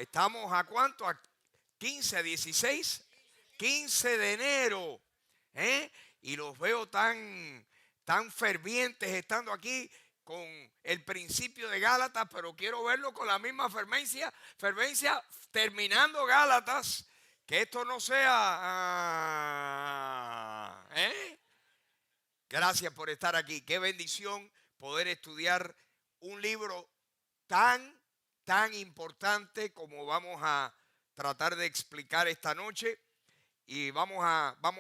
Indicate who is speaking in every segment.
Speaker 1: Estamos a cuánto, a 15, 16, 15 de enero. Y los veo tan fervientes estando aquí con el principio de Gálatas, pero quiero verlo con la misma fervencia terminando Gálatas, que esto no sea... Gracias por estar aquí. Qué bendición poder estudiar un libro tan importante como vamos a tratar de explicar esta noche. Y vamos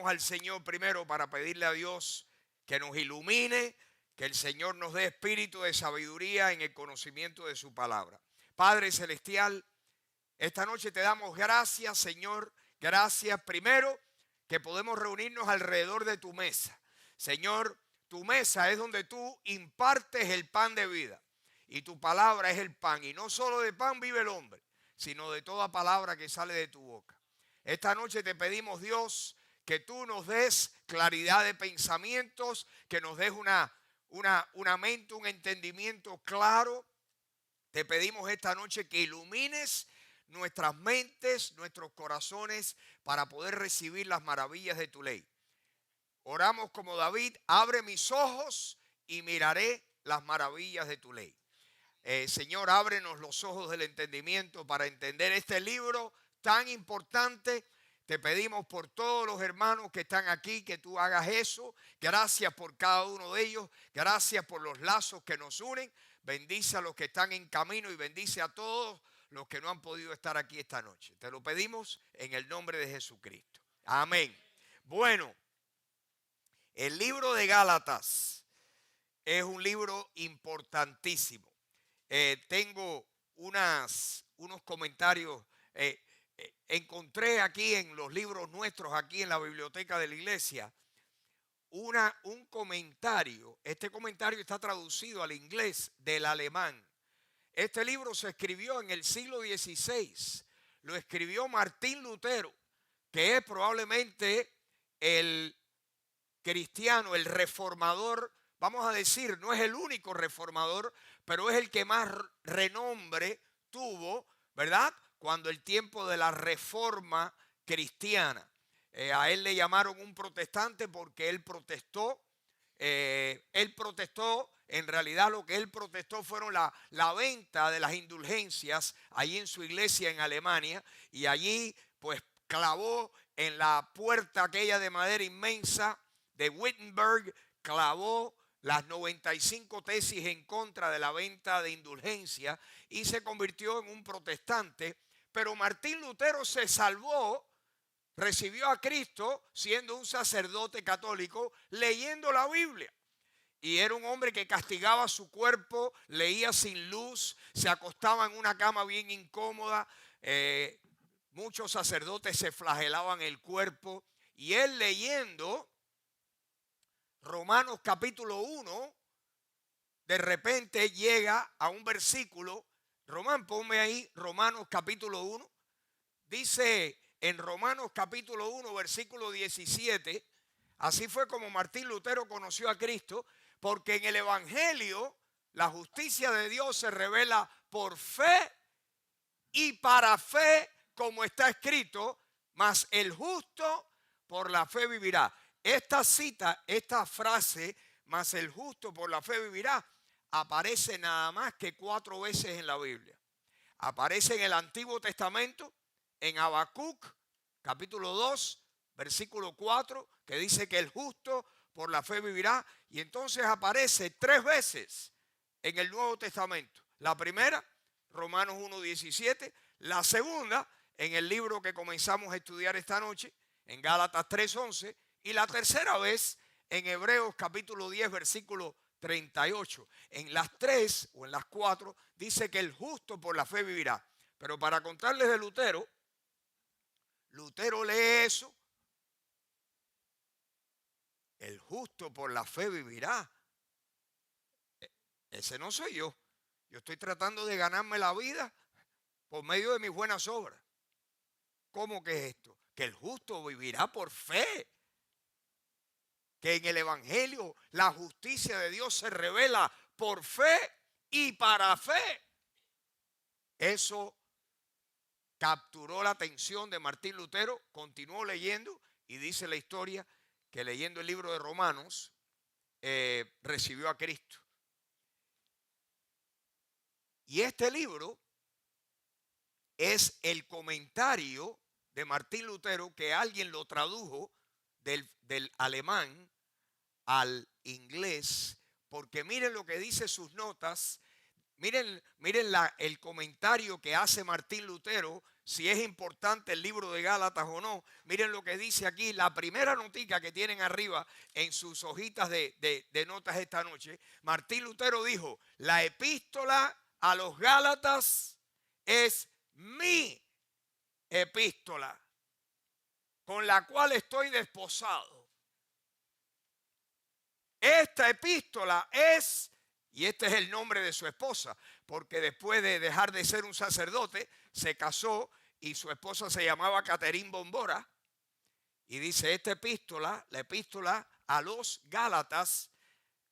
Speaker 1: al Señor primero para pedirle a Dios que nos ilumine, que el Señor nos dé espíritu de sabiduría en el conocimiento de su palabra. Padre Celestial, esta noche te damos gracias, Señor. Gracias primero que podemos reunirnos alrededor de tu mesa. Señor, tu mesa es donde tú impartes el pan de vida. Y tu palabra es el pan. Y no solo de pan vive el hombre, sino de toda palabra que sale de tu boca. Esta noche te pedimos, Dios, que tú nos des claridad de pensamientos, que nos des una mente, un entendimiento claro. Te pedimos esta noche que ilumines nuestras mentes, nuestros corazones, para poder recibir las maravillas de tu ley. Oramos como David: abre mis ojos y miraré las maravillas de tu ley. Señor, ábrenos los ojos del entendimiento para entender este libro tan importante. Te pedimos por todos los hermanos que están aquí, que tú hagas eso. Gracias por cada uno de ellos. Gracias por los lazos que nos unen. Bendice a los que están en camino y bendice a todos los que no han podido estar aquí esta noche. Te lo pedimos en el nombre de Jesucristo. Amén. Bueno, el libro de Gálatas es un libro importantísimo. Tengo unos comentarios. Encontré aquí en los libros nuestros, aquí en la biblioteca de la iglesia, un comentario. Este comentario está traducido al inglés del alemán. Este libro se escribió en el siglo XVI. Lo escribió Martín Lutero, que es probablemente el cristiano, el reformador. Vamos a decir, no es el único reformador, pero es el que más renombre tuvo, ¿verdad? Cuando el tiempo de la reforma cristiana. A él le llamaron un protestante porque él protestó. En realidad lo que él protestó fueron la venta de las indulgencias allí en su iglesia en Alemania, y allí pues clavó en la puerta aquella de madera inmensa de Wittenberg, clavó las 95 tesis en contra de la venta de indulgencia y se convirtió en un protestante. Pero Martín Lutero se salvó, recibió a Cristo siendo un sacerdote católico, leyendo la Biblia. Y era un hombre que castigaba su cuerpo, leía sin luz, se acostaba en una cama bien incómoda. Muchos sacerdotes se flagelaban el cuerpo. Y él, leyendo Romanos capítulo 1, de repente llega a un versículo. Román, ponme ahí Romanos capítulo 1. Dice en Romanos capítulo 1, versículo 17, así fue como Martín Lutero conoció a Cristo, porque en el Evangelio la justicia de Dios se revela por fe y para fe, como está escrito, mas el justo por la fe vivirá. Esta cita, esta frase, mas el justo por la fe vivirá, aparece nada más que 4 veces en la Biblia. Aparece en el Antiguo Testamento, en Habacuc, capítulo 2, versículo 4, que dice que el justo por la fe vivirá. Y entonces aparece 3 veces en el Nuevo Testamento. La primera, Romanos 1:17. La segunda, en el libro que comenzamos a estudiar esta noche, en Gálatas 3:11. Y la tercera vez, en Hebreos capítulo 10, versículo 38. En las 3 o en las 4 dice que el justo por la fe vivirá. Pero para contarles de Lutero, Lutero lee eso. El justo por la fe vivirá. Ese no soy yo. Yo estoy tratando de ganarme la vida por medio de mis buenas obras. ¿Cómo que es esto? Que el justo vivirá por fe. Que en el Evangelio la justicia de Dios se revela por fe y para fe. Eso capturó la atención de Martín Lutero, continuó leyendo y dice la historia que leyendo el libro de Romanos recibió a Cristo. Y este libro es el comentario de Martín Lutero que alguien lo tradujo del alemán al inglés, porque miren lo que dice sus notas, miren el comentario que hace Martín Lutero, si es importante el libro de Gálatas o no. Miren lo que dice aquí, la primera notica que tienen arriba en sus hojitas de notas esta noche. Martín Lutero dijo: la epístola a los Gálatas es mi epístola, con la cual estoy desposado. Esta epístola es, y este es el nombre de su esposa, porque después de dejar de ser un sacerdote, se casó y su esposa se llamaba Catherine Bombora. Y dice: esta epístola, la epístola a los Gálatas,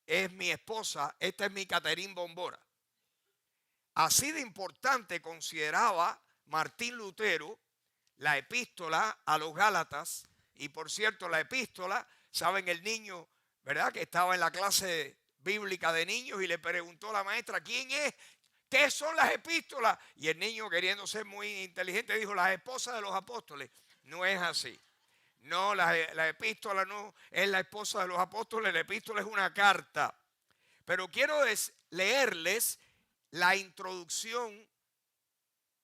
Speaker 1: es mi esposa, esta es mi Catherine Bombora. Así de importante consideraba Martín Lutero la epístola a los Gálatas. Y por cierto, la epístola, saben, el niño, ¿verdad?, que estaba en la clase bíblica de niños y le preguntó a la maestra: ¿quién es? ¿Qué son las epístolas? Y el niño, queriendo ser muy inteligente, dijo: las esposas de los apóstoles. No es así. No, la epístola no es la esposa de los apóstoles, la epístola es una carta. Pero quiero leerles la introducción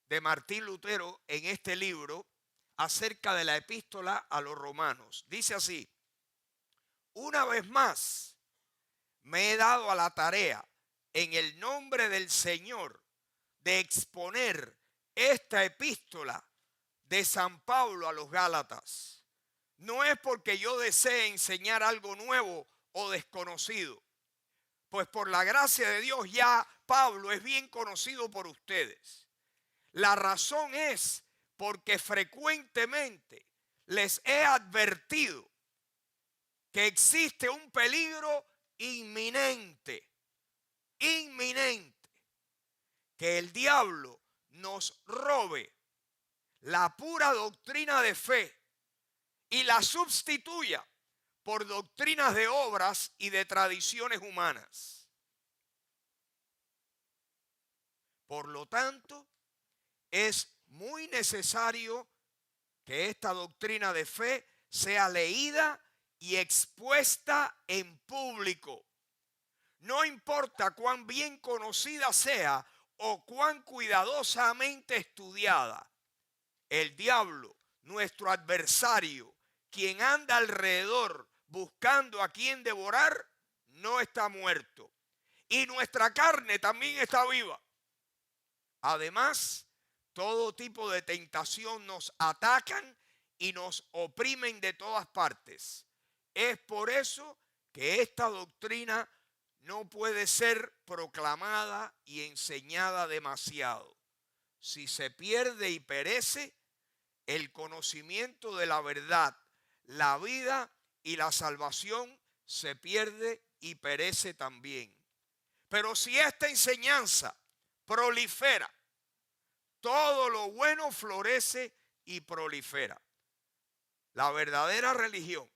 Speaker 1: de Martín Lutero en este libro acerca de la epístola a los romanos. Dice así: una vez más me he dado a la tarea, en el nombre del Señor, de exponer esta epístola de San Pablo a los Gálatas. No es porque yo desee enseñar algo nuevo o desconocido, pues por la gracia de Dios ya Pablo es bien conocido por ustedes. La razón es porque frecuentemente les he advertido que existe un peligro inminente, que el diablo nos robe la pura doctrina de fe y la sustituya por doctrinas de obras y de tradiciones humanas. Por lo tanto, es muy necesario que esta doctrina de fe sea leída y expuesta en público. No importa cuán bien conocida sea o cuán cuidadosamente estudiada, el diablo, nuestro adversario, quien anda alrededor buscando a quien devorar, no está muerto. Y nuestra carne también está viva. Además, todo tipo de tentación nos atacan y nos oprimen de todas partes. Es por eso que esta doctrina no puede ser proclamada y enseñada demasiado. Si se pierde y perece el conocimiento de la verdad, la vida y la salvación se pierde y perece también. Pero si esta enseñanza prolifera, todo lo bueno florece y prolifera. La verdadera religión,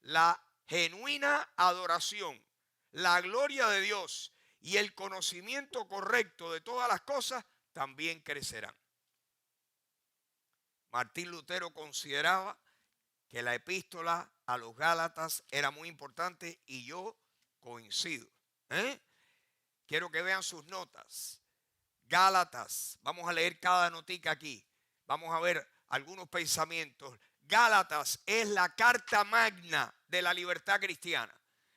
Speaker 1: la genuina adoración, la gloria de Dios y el conocimiento correcto de todas las cosas también crecerán. Martín Lutero consideraba que la epístola a los Gálatas era muy importante y yo coincido. Quiero que vean sus notas. Gálatas, vamos a leer cada notica aquí. Vamos a ver algunos pensamientos. Gálatas es la carta magna de la libertad cristiana.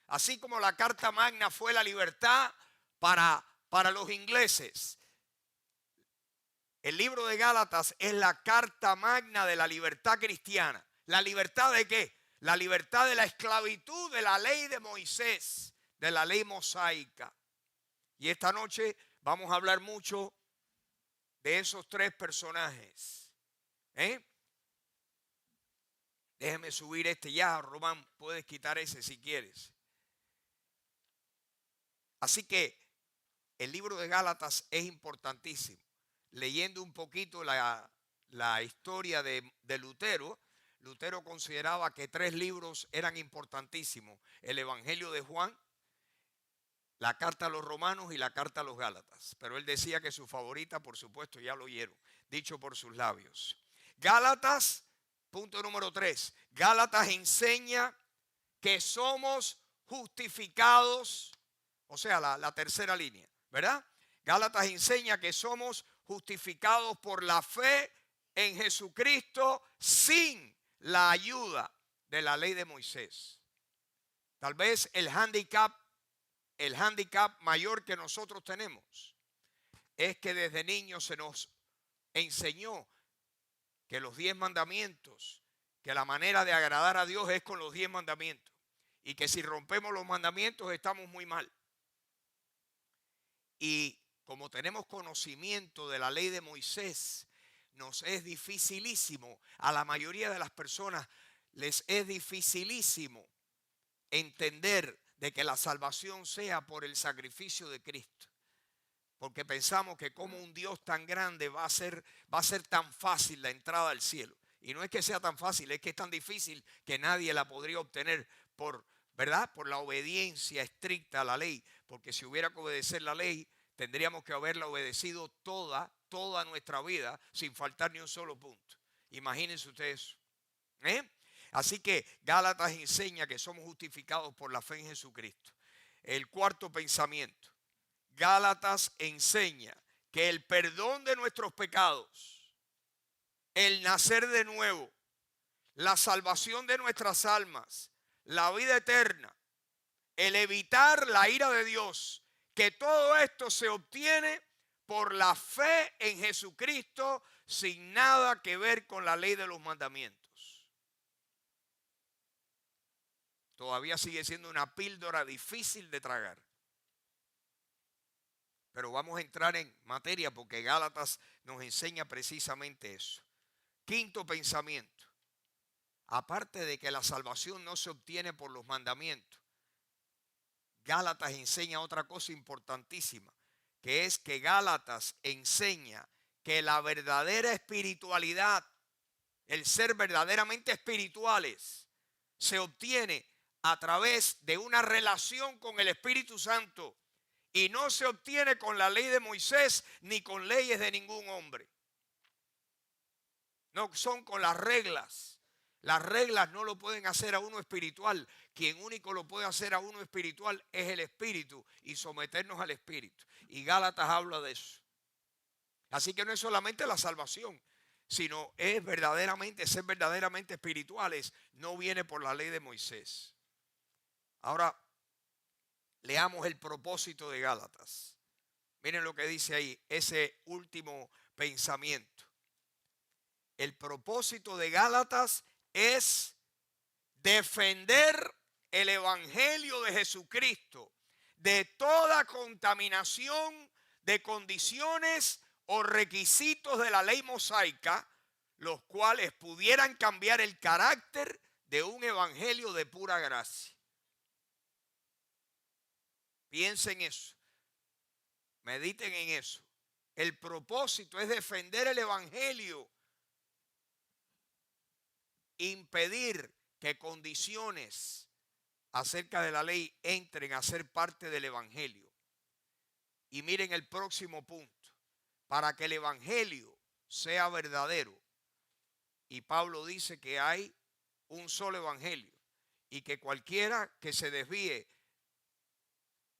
Speaker 1: Así como la carta magna fue la libertad para los ingleses, el libro de Gálatas es la carta magna de la libertad cristiana. ¿La libertad de qué? La libertad de la esclavitud de la ley de Moisés, de la ley mosaica. Y esta noche vamos a hablar mucho de esos tres personajes. Déjeme subir este ya, Román, puedes quitar ese si quieres. Así que el libro de Gálatas es importantísimo. Leyendo un poquito la la historia de Lutero, Lutero consideraba que 3 libros eran importantísimos: el Evangelio de Juan, la carta a los Romanos y la carta a los Gálatas. Pero él decía que su favorita, por supuesto, ya lo oyeron, dicho por sus labios. Gálatas, punto número 3. Gálatas enseña que somos justificados, o sea, la tercera línea, ¿verdad? Gálatas enseña que somos justificados por la fe en Jesucristo sin la ayuda de la ley de Moisés. Tal vez el handicap mayor que nosotros tenemos es que desde niños se nos enseñó que los 10 mandamientos, que la manera de agradar a Dios es con los 10 mandamientos, y que si rompemos los mandamientos estamos muy mal. Y como tenemos conocimiento de la ley de Moisés, nos es dificilísimo, a la mayoría de las personas les es dificilísimo entender de que la salvación sea por el sacrificio de Cristo. Porque pensamos que como un Dios tan grande va a ser tan fácil la entrada al cielo. Y no es que sea tan fácil, es que es tan difícil que nadie la podría obtener ¿verdad? Por la obediencia estricta a la ley. Porque si hubiera que obedecer la ley, tendríamos que haberla obedecido toda nuestra vida sin faltar ni un solo punto. Imagínense ustedes eso. Así que Gálatas enseña que somos justificados por la fe en Jesucristo. El cuarto pensamiento. Gálatas enseña que el perdón de nuestros pecados, el nacer de nuevo, la salvación de nuestras almas, la vida eterna, el evitar la ira de Dios, que todo esto se obtiene por la fe en Jesucristo sin nada que ver con la ley de los mandamientos. Todavía sigue siendo una píldora difícil de tragar. Pero vamos a entrar en materia porque Gálatas nos enseña precisamente eso. Quinto pensamiento. Aparte de que la salvación no se obtiene por los mandamientos, Gálatas enseña otra cosa importantísima, que es que Gálatas enseña que la verdadera espiritualidad, el ser verdaderamente espirituales, se obtiene a través de una relación con el Espíritu Santo y no se obtiene con la ley de Moisés ni con leyes de ningún hombre. No son con las reglas. Las reglas no lo pueden hacer a uno espiritual. Quien único lo puede hacer a uno espiritual es el Espíritu y someternos al Espíritu. Y Gálatas habla de eso. Así que no es solamente la salvación, sino es ser verdaderamente espirituales. No viene por la ley de Moisés. Ahora, leamos el propósito de Gálatas. Miren lo que dice ahí, ese último pensamiento. El propósito de Gálatas es defender el Evangelio de Jesucristo de toda contaminación de condiciones o requisitos de la ley mosaica, los cuales pudieran cambiar el carácter de un evangelio de pura gracia. Piensen en eso, mediten en eso. El propósito es defender el evangelio, impedir que condiciones acerca de la ley entren a ser parte del evangelio. Y miren el próximo punto, para que el evangelio sea verdadero. Y Pablo dice que hay un solo evangelio y que cualquiera que se desvíe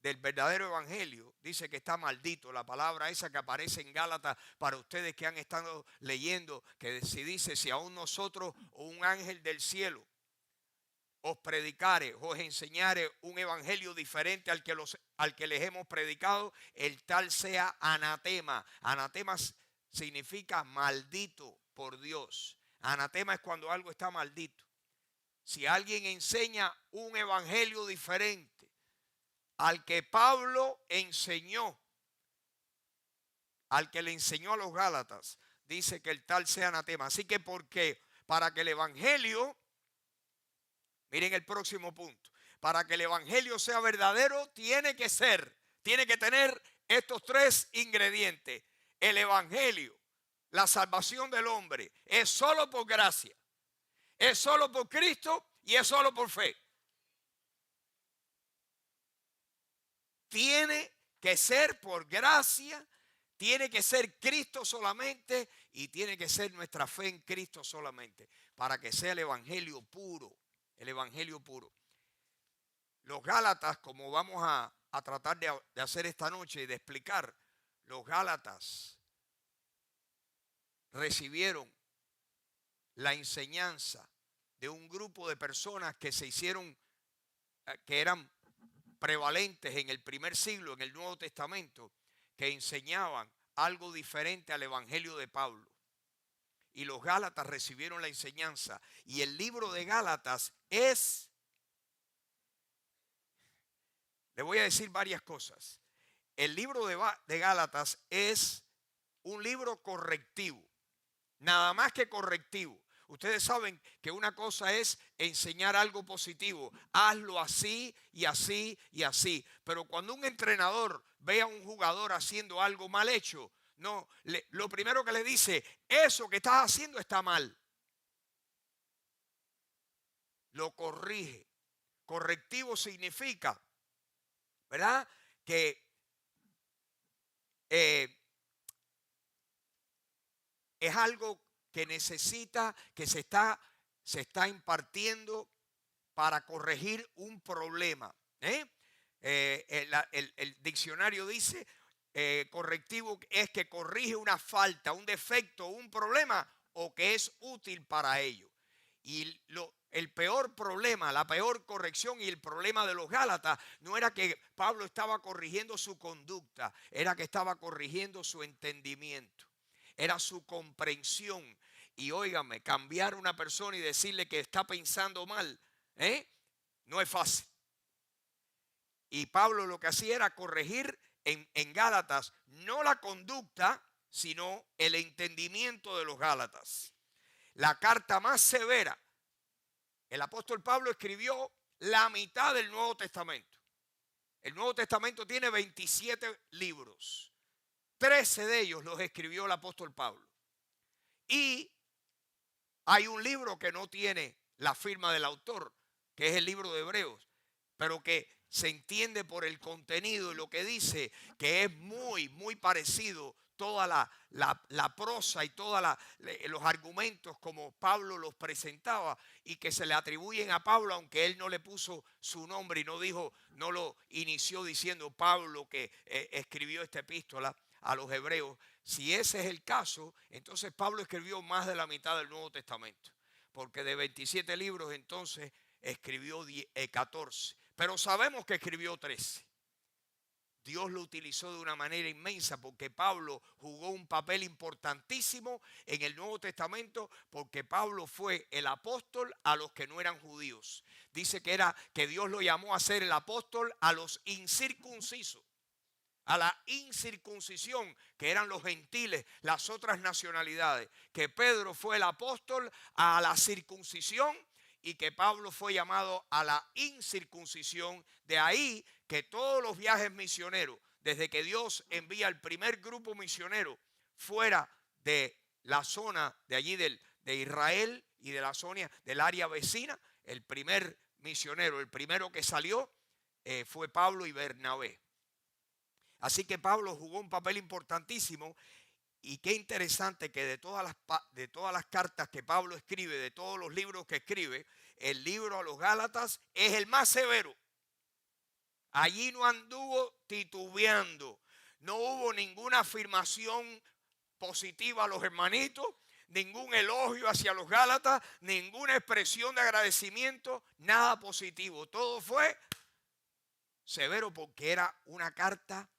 Speaker 1: del verdadero evangelio dice que está maldito. La palabra esa que aparece en Gálatas para ustedes que han estado leyendo, que si dice: si aún nosotros o un ángel del cielo os predicare, os enseñare un evangelio diferente al que les hemos predicado, el tal sea anatema. Anatema significa maldito por Dios. Anatema es cuando algo está maldito. Si alguien enseña un evangelio diferente al que Pablo enseñó, al que le enseñó a los Gálatas, dice que el tal sea anatema. Así que para que el evangelio, miren el próximo punto, para que el evangelio sea verdadero tiene que tener estos 3 ingredientes. El evangelio la salvación del hombre es solo por gracia, es solo por Cristo y es solo por fe. Tiene que ser por gracia, tiene que ser Cristo solamente y tiene que ser nuestra fe en Cristo solamente para que sea el evangelio puro, el evangelio puro. Los Gálatas, como vamos a tratar de hacer esta noche y de explicar, los Gálatas recibieron la enseñanza de un grupo de personas que se hicieron, que eran prevalentes en el primer siglo, en el Nuevo Testamento, que enseñaban algo diferente al evangelio de Pablo. Y los Gálatas recibieron la enseñanza. Y el libro de Gálatas es, le voy a decir varias cosas. El libro de Gálatas es un libro correctivo, nada más que correctivo. Ustedes saben que una cosa es enseñar algo positivo, hazlo así y así y así. Pero cuando un entrenador ve a un jugador haciendo algo mal hecho, no, lo primero que le dice, eso que estás haciendo está mal. Lo corrige. Correctivo significa, ¿verdad?, que es algo que necesita, que se está impartiendo para corregir un problema. El diccionario dice, correctivo es que corrige una falta, un defecto, un problema o que es útil para ello. Y el peor problema, la peor corrección y el problema de los Gálatas no era que Pablo estaba corrigiendo su conducta, era que estaba corrigiendo su entendimiento. Era su comprensión. Y óigame, cambiar a una persona y decirle que está pensando mal, no es fácil. Y Pablo lo que hacía era corregir en Gálatas no la conducta, sino el entendimiento de los Gálatas. La carta más severa, el apóstol Pablo escribió la mitad del Nuevo Testamento. El Nuevo Testamento tiene 27 libros. 13 de ellos los escribió el apóstol Pablo. Y hay un libro que no tiene la firma del autor, que es el libro de Hebreos, pero que se entiende por el contenido y lo que dice, que es muy, muy parecido toda la prosa y todos los argumentos como Pablo los presentaba y que se le atribuyen a Pablo, aunque él no le puso su nombre y no lo inició diciendo Pablo que escribió esta epístola a los hebreos. Si ese es el caso, entonces Pablo escribió más de la mitad del Nuevo Testamento, porque de 27 libros entonces escribió 14, pero sabemos que escribió 13. Dios lo utilizó de una manera inmensa porque Pablo jugó un papel importantísimo en el Nuevo Testamento, porque Pablo fue el apóstol a los que no eran judíos. Dice que Dios lo llamó a ser el apóstol a los incircuncisos, a la incircuncisión, que eran los gentiles, las otras nacionalidades. Que Pedro fue el apóstol a la circuncisión y que Pablo fue llamado a la incircuncisión. De ahí que todos los viajes misioneros, desde que Dios envía el primer grupo misionero fuera de la zona de allí de Israel y de la zona del área vecina, el primer misionero, el primero que salió fue Pablo y Bernabé. Así que Pablo jugó un papel importantísimo. Y qué interesante que de todas las cartas que Pablo escribe, de todos los libros que escribe, el libro a los Gálatas es el más severo. Allí no anduvo titubeando, no hubo ninguna afirmación positiva a los hermanitos, ningún elogio hacia los Gálatas, ninguna expresión de agradecimiento, nada positivo. Todo fue severo porque era una carta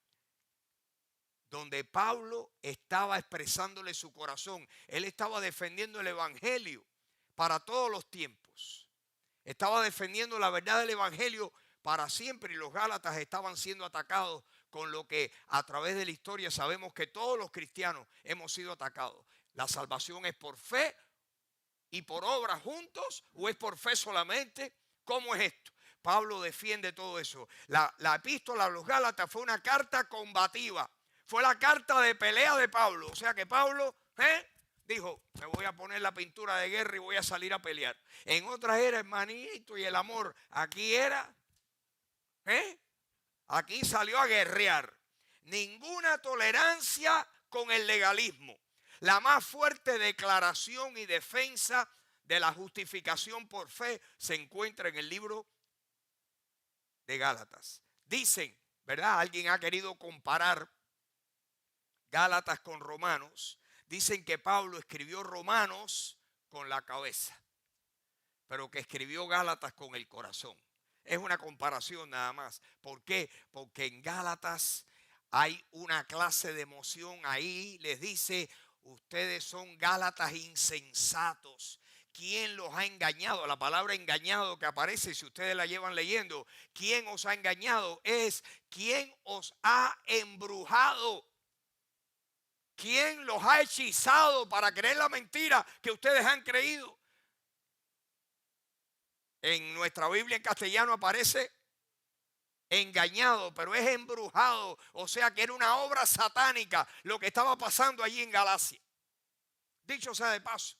Speaker 1: donde Pablo estaba expresándole su corazón. Él estaba defendiendo el evangelio para todos los tiempos. Estaba defendiendo la verdad del evangelio para siempre, y los Gálatas estaban siendo atacados con lo que a través de la historia sabemos que todos los cristianos hemos sido atacados. La salvación es por fe y por obra juntos, o es por fe solamente. ¿Cómo es esto? Pablo defiende todo eso. La epístola a los Gálatas fue una carta combativa. fue la carta de pelea de Pablo. O sea que Pablo dijo, me voy a poner la pintura de guerra y voy a salir a pelear. En otras era el manito y el amor. Aquí era, aquí salió a guerrear. Ninguna tolerancia con el legalismo. La más fuerte declaración y defensa de la justificación por fe se encuentra en el libro de Gálatas. Dicen, ¿verdad? Alguien ha querido comparar Gálatas con Romanos. Dicen que Pablo escribió Romanos con la cabeza, pero que escribió Gálatas con el corazón. Es una comparación nada más. ¿Por qué? Porque en Gálatas hay una clase de emoción. Ahí les dice, ustedes son Gálatas insensatos. ¿Quién los ha engañado? La palabra engañado que aparece, si ustedes la llevan leyendo, ¿quién os ha engañado? Es ¿quién os ha embrujado? ¿Quién los ha hechizado para creer la mentira que ustedes han creído? En nuestra Biblia en castellano aparece engañado, pero es embrujado. O sea que era una obra satánica lo que estaba pasando allí en Galacia. Dicho sea de paso,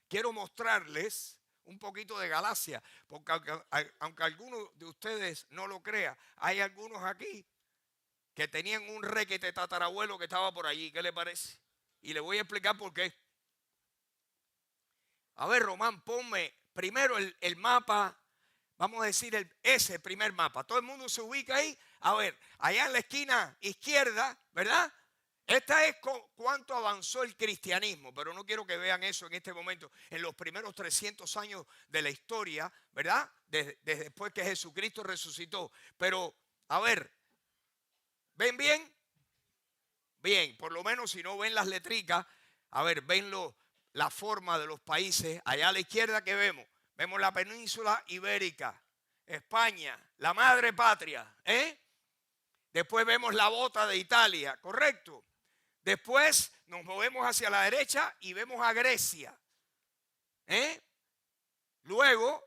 Speaker 1: quiero mostrarles un poquito de Galacia, porque aunque alguno de ustedes no lo crea, hay algunos aquí que tenían un requete tatarabuelo que estaba por allí. ¿Qué le parece? Y le voy a explicar por qué. A ver, Román, ponme primero el mapa. Vamos a decir ese primer mapa. Todo el mundo se ubica ahí. A ver, allá en la esquina izquierda, ¿verdad? Esta es cuánto avanzó el cristianismo, pero no quiero que vean eso en este momento. En los primeros 300 años de la historia, ¿verdad? Desde después que Jesucristo resucitó. Pero, a ver, ¿ven bien? Bien, por lo menos si no ven las letricas, a ver, ven la forma de los países. Allá a la izquierda, ¿qué vemos? Vemos la península ibérica, España, la madre patria. Después vemos la bota de Italia, ¿correcto? Después nos movemos hacia la derecha y vemos a Grecia. Luego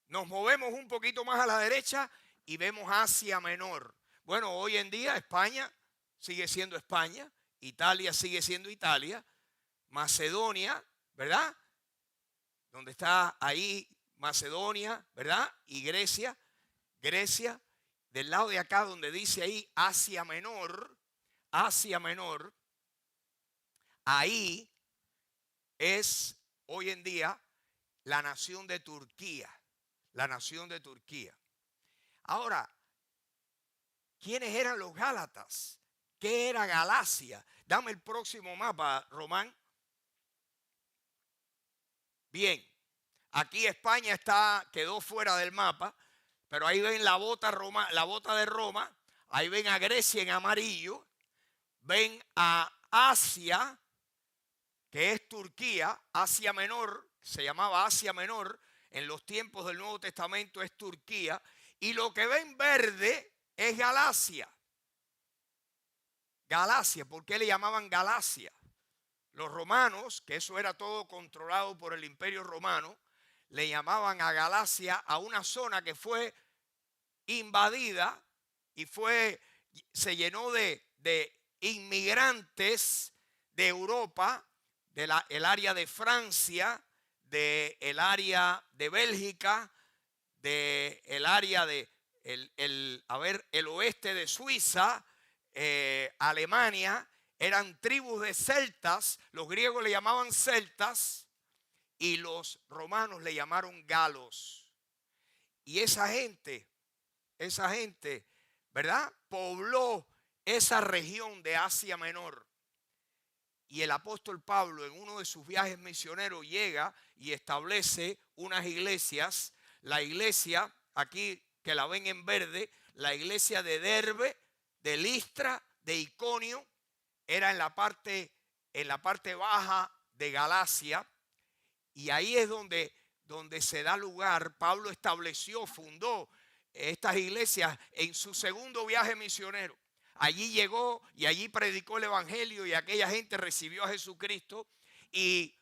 Speaker 1: nos movemos un poquito más a la derecha y vemos Asia Menor. Bueno, hoy en día España sigue siendo España, Italia sigue siendo Italia, Macedonia, ¿verdad? Donde está ahí Macedonia, ¿verdad? Y Grecia, del lado de acá donde dice ahí Asia Menor, ahí es hoy en día la nación de Turquía, Ahora, ¿quiénes eran los Gálatas? ¿Qué era Galacia? Dame el próximo mapa, Román. Bien, aquí España quedó fuera del mapa, pero ahí ven la bota de Roma, ahí ven a Grecia en amarillo, ven a Asia, que es Turquía, Asia Menor, se llamaba Asia Menor, en los tiempos del Nuevo Testamento es Turquía, y lo que ven verde es Galacia. Galacia, ¿por qué le llamaban Galacia? Los romanos, que eso era todo controlado por el Imperio Romano, le llamaban a Galacia a una zona que fue invadida y se llenó de inmigrantes de Europa, el área de Francia, del área de Bélgica, del área el oeste de Suiza, Alemania. Eran tribus de celtas, los griegos le llamaban celtas y los romanos le llamaron galos. Y esa gente, ¿verdad? Pobló esa región de Asia Menor. Y el apóstol Pablo en uno de sus viajes misioneros llega y establece unas iglesias. La iglesia, aquí que la ven en verde, la iglesia de Derbe, de Listra, de Iconio, era en la parte baja de Galacia, y ahí es donde se da lugar. Pablo fundó estas iglesias en su segundo viaje misionero. Allí llegó y allí predicó el evangelio y aquella gente recibió a Jesucristo, y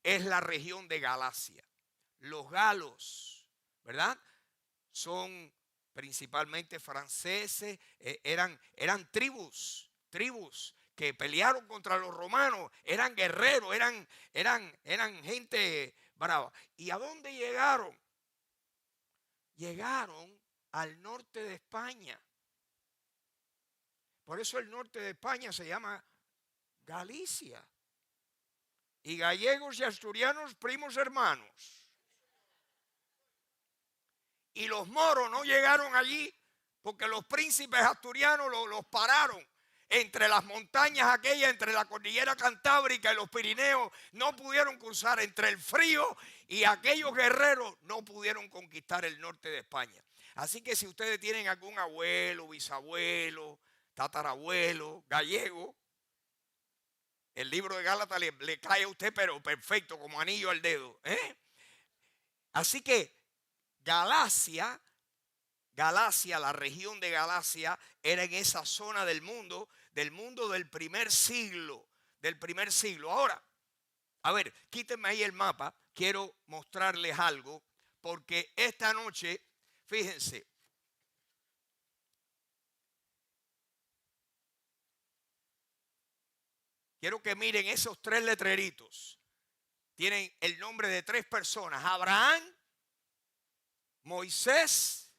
Speaker 1: es la región de Galacia. Los galos, ¿verdad? Son principalmente franceses, eran tribus tribus que pelearon contra los romanos eran guerreros, eran gente brava. ¿Y a dónde llegaron? Llegaron al norte de España. Por eso el norte de España se llama Galicia. Y gallegos y asturianos, primos hermanos. Y los moros no llegaron allí porque los príncipes asturianos los pararon entre las montañas aquellas, entre la cordillera Cantábrica y los Pirineos. No pudieron cruzar entre el frío y aquellos guerreros no pudieron conquistar el norte de España. Así que si ustedes tienen algún abuelo, bisabuelo, tatarabuelo, gallego, el libro de Gálatas le cae a usted, pero perfecto, como anillo al dedo. Así que Galacia, la región de Galacia, era en esa zona del mundo del primer siglo. Ahora, a ver, quítenme ahí el mapa. Quiero mostrarles algo, porque esta noche, fíjense, quiero que miren esos tres letreritos. Tienen el nombre de tres personas: Abraham, Moisés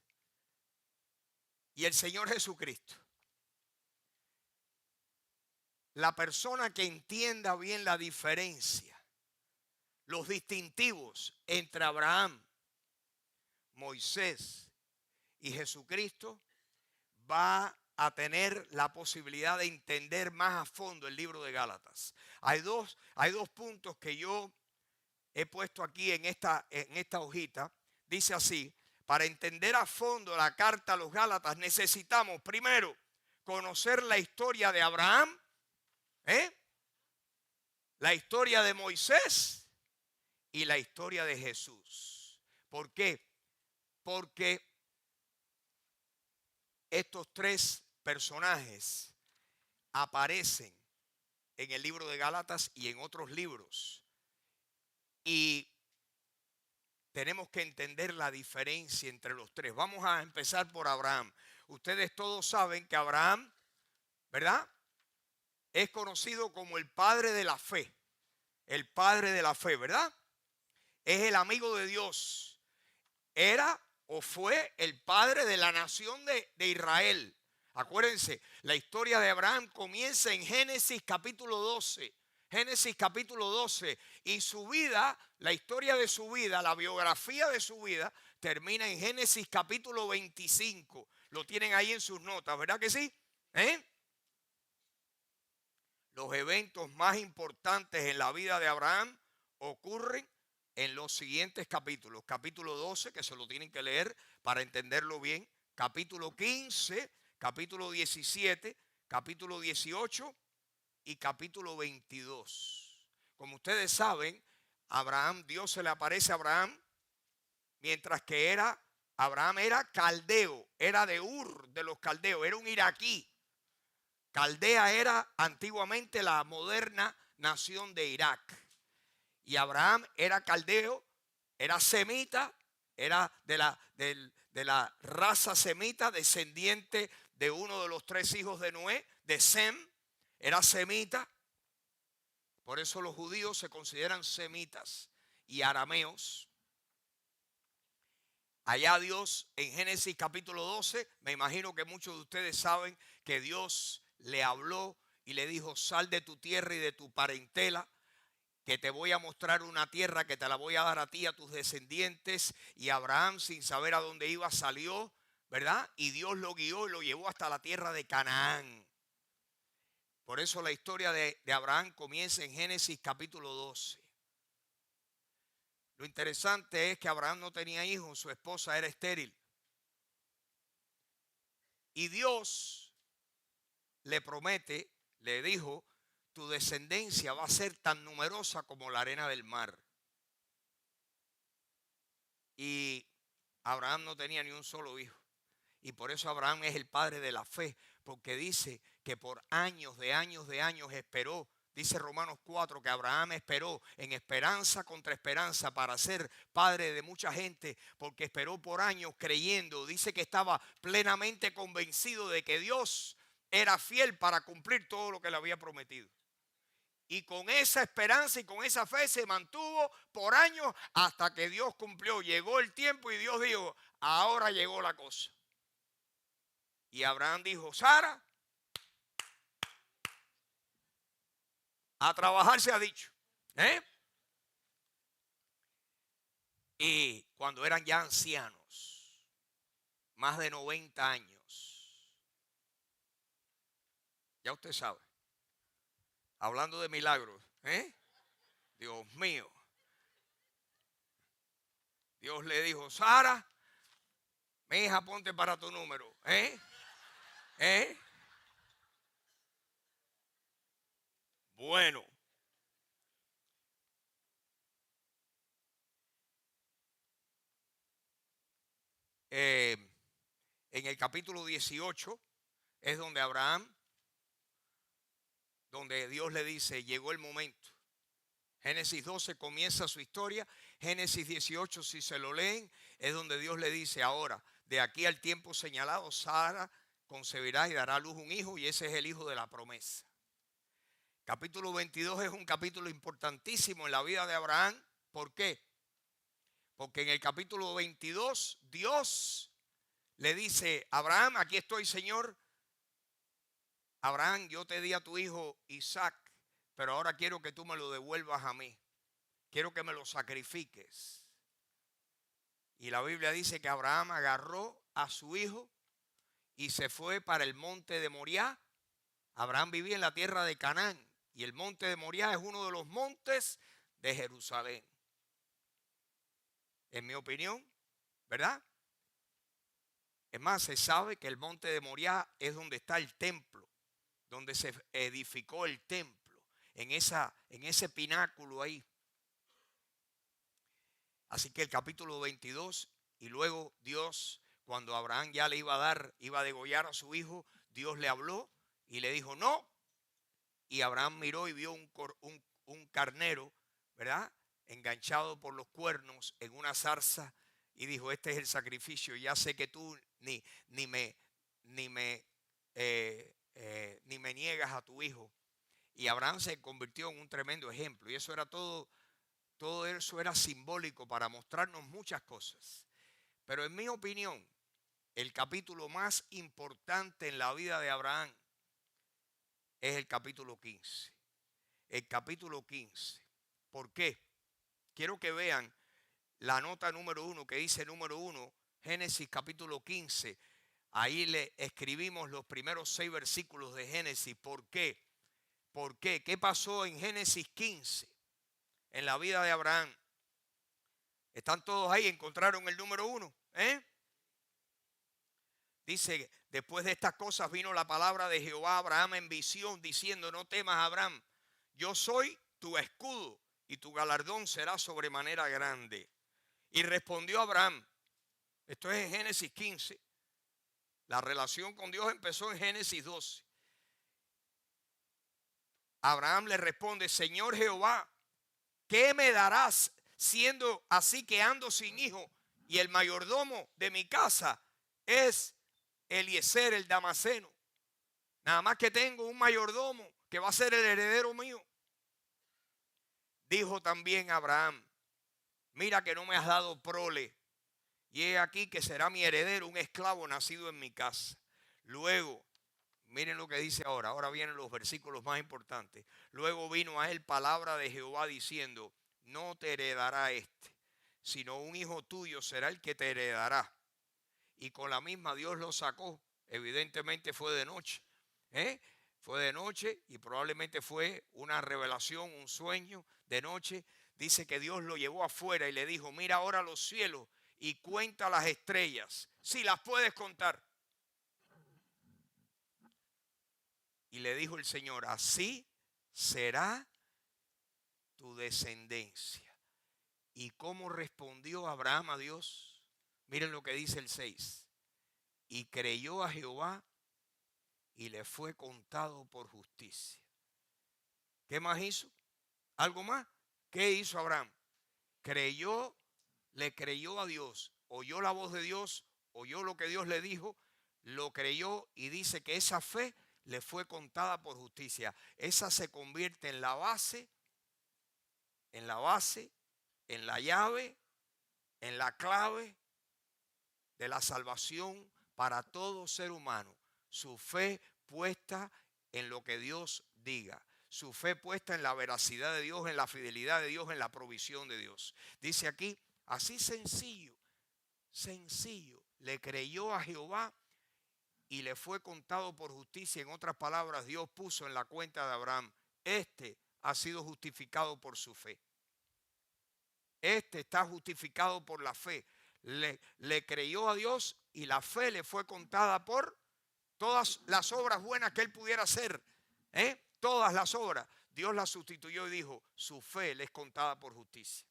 Speaker 1: y el Señor Jesucristo. La persona que entienda bien la diferencia, los distintivos entre Abraham, Moisés y Jesucristo, va a tener la posibilidad de entender más a fondo el libro de Gálatas. Hay dos puntos que yo he puesto aquí en esta hojita. Dice así: para entender a fondo la carta a los Gálatas necesitamos primero conocer la historia de Abraham, la historia de Moisés y la historia de Jesús. ¿Por qué? Porque estos tres personajes aparecen en el libro de Gálatas y en otros libros. Y tenemos que entender la diferencia entre los tres. Vamos a empezar por Abraham. Ustedes todos saben que Abraham, ¿verdad?, es conocido como el padre de la fe. El padre de la fe, ¿verdad? Es el amigo de Dios. Era o fue el padre de la nación de Israel. Acuérdense, la historia de Abraham comienza en Génesis capítulo 12. Génesis capítulo 12. Y su vida, la historia de su vida, la biografía de su vida, termina en Génesis capítulo 25. Lo tienen ahí en sus notas, ¿verdad que sí? Los eventos más importantes en la vida de Abraham ocurren en los siguientes capítulos. Capítulo 12, que se lo tienen que leer para entenderlo bien. Capítulo 15, capítulo 17, capítulo 18 y capítulo 22. Como ustedes saben, Dios se le aparece a Abraham mientras que Abraham era caldeo, era de Ur de los caldeos, era un iraquí. Caldea era antiguamente la moderna nación de Irak. Y Abraham era caldeo, era semita, era de la raza semita, descendiente de uno de los tres hijos de Noé, de Sem, era semita. Por eso los judíos se consideran semitas y arameos. Allá Dios, en Génesis capítulo 12, me imagino que muchos de ustedes saben que Dios le habló y le dijo: sal de tu tierra y de tu parentela, que te voy a mostrar una tierra que te la voy a dar a ti y a tus descendientes. Y Abraham, sin saber a dónde iba, salió, ¿verdad? Y Dios lo guió y lo llevó hasta la tierra de Canaán. Por eso la historia de Abraham comienza en Génesis capítulo 12. Lo interesante es que Abraham no tenía hijos, su esposa era estéril. Y Dios le promete, le dijo: tu descendencia va a ser tan numerosa como la arena del mar. Y Abraham no tenía ni un solo hijo. Y por eso Abraham es el padre de la fe, porque dice que por años esperó. Dice Romanos 4 que Abraham esperó en esperanza contra esperanza para ser padre de mucha gente, porque esperó por años creyendo. Dice que estaba plenamente convencido de que Dios era fiel para cumplir todo lo que le había prometido. Y con esa esperanza y con esa fe se mantuvo por años hasta que Dios cumplió. Llegó el tiempo y Dios dijo, ahora llegó la cosa. Y Abraham dijo, Sara, a trabajar se ha dicho. Y cuando eran ya ancianos, más de 90 años, ya usted sabe, hablando de milagros, Dios mío, Dios le dijo, Sara, mi hija, ponte para tu número, Bueno, en el capítulo 18 es donde Abraham, donde Dios le dice, llegó el momento. Génesis 12 comienza su historia. Génesis 18, si se lo leen, es donde Dios le dice, ahora, de aquí al tiempo señalado, Sara concebirá y dará a luz un hijo, y ese es el hijo de la promesa. Capítulo 22 es un capítulo importantísimo en la vida de Abraham. ¿Por qué? Porque en el capítulo 22 Dios le dice, Abraham, aquí estoy, Señor. Abraham, yo te di a tu hijo Isaac, pero ahora quiero que tú me lo devuelvas a mí. Quiero que me lo sacrifiques. Y la Biblia dice que Abraham agarró a su hijo y se fue para el monte de Moriah. Abraham vivía en la tierra de Canaán y el monte de Moriah es uno de los montes de Jerusalén. En mi opinión, ¿verdad? Es más, se sabe que el monte de Moriah es donde está el templo, donde se edificó el templo, en ese pináculo ahí. Así que el capítulo 22, y luego Dios, cuando Abraham ya le iba a degollar a su hijo, Dios le habló y le dijo no. Y Abraham miró y vio un carnero, ¿verdad? Enganchado por los cuernos en una zarza y dijo, este es el sacrificio. Ya sé que tú ni me niegas a tu hijo. Y Abraham se convirtió en un tremendo ejemplo. Y eso era todo eso era simbólico para mostrarnos muchas cosas. Pero en mi opinión, el capítulo más importante en la vida de Abraham es el capítulo 15. El capítulo 15. ¿Por qué? Quiero que vean la nota número 1 que dice número 1, Génesis capítulo 15. Ahí le escribimos los primeros 6 versículos de Génesis. ¿Por qué? ¿Por qué? ¿Qué pasó en Génesis 15? En la vida de Abraham. ¿Están todos ahí? ¿Encontraron el número 1? Dice, después de estas cosas vino la palabra de Jehová a Abraham en visión, diciendo, no temas, Abraham, yo soy tu escudo y tu galardón será sobremanera grande. Y respondió Abraham, esto es en Génesis 15, la relación con Dios empezó en Génesis 12. Abraham le responde, Señor Jehová, ¿qué me darás siendo así que ando sin hijo y el mayordomo de mi casa es Eliezer el Damaseno? Nada más que tengo un mayordomo que va a ser el heredero mío. Dijo también Abraham, mira que no me has dado prole, y he aquí que será mi heredero un esclavo nacido en mi casa. Luego, miren lo que dice ahora. Ahora vienen los versículos más importantes. Luego vino a él palabra de Jehová diciendo, no te heredará este, sino un hijo tuyo será el que te heredará. Y con la misma Dios lo sacó. Evidentemente fue de noche. Fue de noche y probablemente fue una revelación, un sueño de noche. Dice que Dios lo llevó afuera y le dijo, mira ahora los cielos y cuenta las estrellas, si las puedes contar. Y le dijo el Señor, así será tu descendencia. ¿Y cómo respondió Abraham a Dios? Miren lo que dice el 6. Y creyó a Jehová y le fue contado por justicia. ¿Qué más hizo? ¿Algo más? ¿Qué hizo Abraham? Le creyó a Dios, oyó la voz de Dios, oyó lo que Dios le dijo, lo creyó y dice que esa fe le fue contada por justicia. Esa se convierte en la base, en la llave, en la clave de la salvación para todo ser humano. Su fe puesta en lo que Dios diga. Su fe puesta en la veracidad de Dios, en la fidelidad de Dios, en la provisión de Dios. Dice aquí, así sencillo, le creyó a Jehová y le fue contado por justicia. En otras palabras, Dios puso en la cuenta de Abraham, este ha sido justificado por su fe. Este está justificado por la fe. Le creyó a Dios y la fe le fue contada por todas las obras buenas que él pudiera hacer. Todas las obras. Dios las sustituyó y dijo, su fe le es contada por justicia.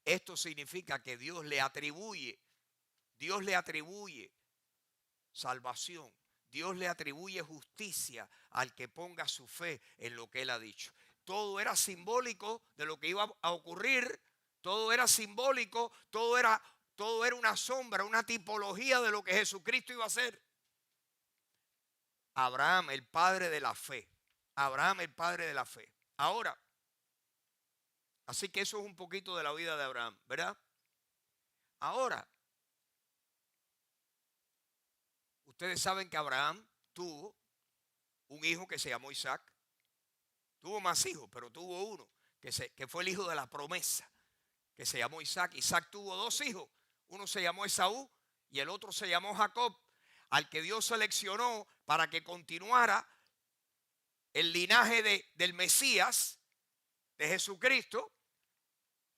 Speaker 1: Esto significa que Dios le atribuye salvación. Dios le atribuye justicia al que ponga su fe en lo que él ha dicho. Todo era simbólico de lo que iba a ocurrir. Todo era simbólico, todo era una sombra, una tipología de lo que Jesucristo iba a hacer. Abraham, el padre de la fe. Abraham, el padre de la fe. Ahora, así que eso es un poquito de la vida de Abraham, ¿verdad? Ahora, ustedes saben que Abraham tuvo un hijo que se llamó Isaac. Tuvo más hijos, pero tuvo uno que fue el hijo de la promesa, que se llamó Isaac. Isaac tuvo dos hijos. Uno se llamó Esaú y el otro se llamó Jacob, al que Dios seleccionó para que continuara el linaje del Mesías, de Jesucristo.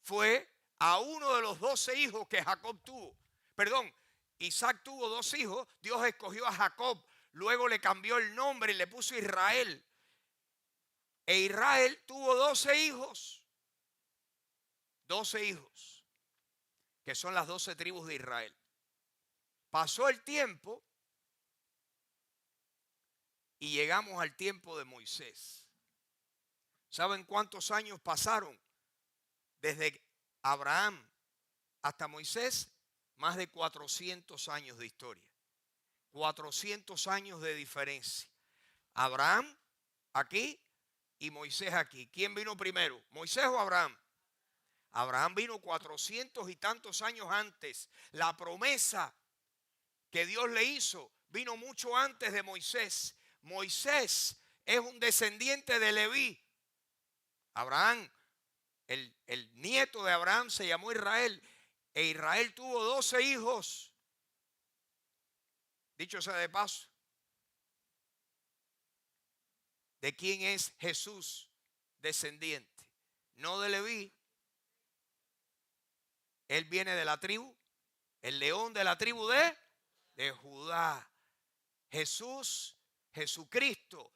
Speaker 1: Fue a uno de los 12 hijos que Jacob tuvo. Perdón, Isaac tuvo dos hijos. Dios escogió a Jacob. Luego le cambió el nombre y le puso Israel. E Israel tuvo 12 hijos. 12 hijos. Que son las 12 tribus de Israel. Pasó el tiempo y llegamos al tiempo de Moisés. ¿Saben cuántos años pasaron? Desde Abraham hasta Moisés, más de 400 años de historia. 400 años de diferencia. Abraham aquí y Moisés aquí. ¿Quién vino primero? ¿Moisés o Abraham? Abraham vino 400 y tantos años antes. La promesa que Dios le hizo vino mucho antes de Moisés. Moisés es un descendiente de Leví. Abraham, el nieto de Abraham, se llamó Israel. E Israel tuvo 12 hijos. Dicho sea de paso, ¿de quién es Jesús descendiente? No de Leví. Él viene de la tribu, el león de la tribu de Judá. Jesucristo,